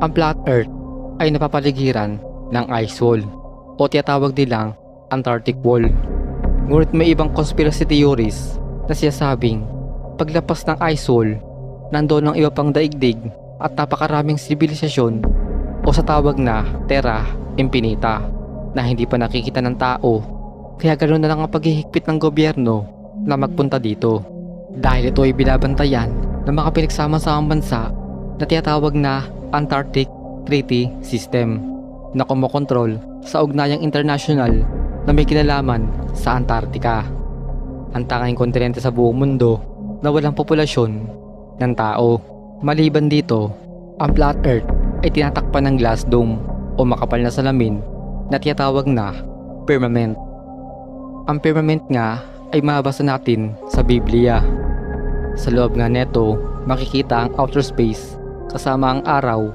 Ang flat earth ay napapaligiran ng ice wall o tinatawag nilang Antarctic Wall. Ngunit may ibang conspiracy theories na sinasabing paglapas ng ice wall, nandoon ang iba pang daigdig at napakaraming sibilisasyon o sa tawag na Terra Infinita na hindi pa nakikita ng tao. Kaya ganoon na lang ang paghihigpit ng gobyerno na magpunta dito. Dahil ito ay binabantayan ng mga pinagsama-samang bansa na tinatawag na Antarctic Treaty System na kumokontrol sa ugnayang internasyonal na may kinalaman sa Antarctica. Ang tanging kontinente sa buong mundo na walang populasyon ng tao. Maliban dito, ang flat earth ay tinatakpan ng glass dome o makapal na salamin na tinatawag na firmament. Ang firmament nga ay mabasa natin sa Biblia. Sa loob nga neto, makikita ang outer space kasama ang araw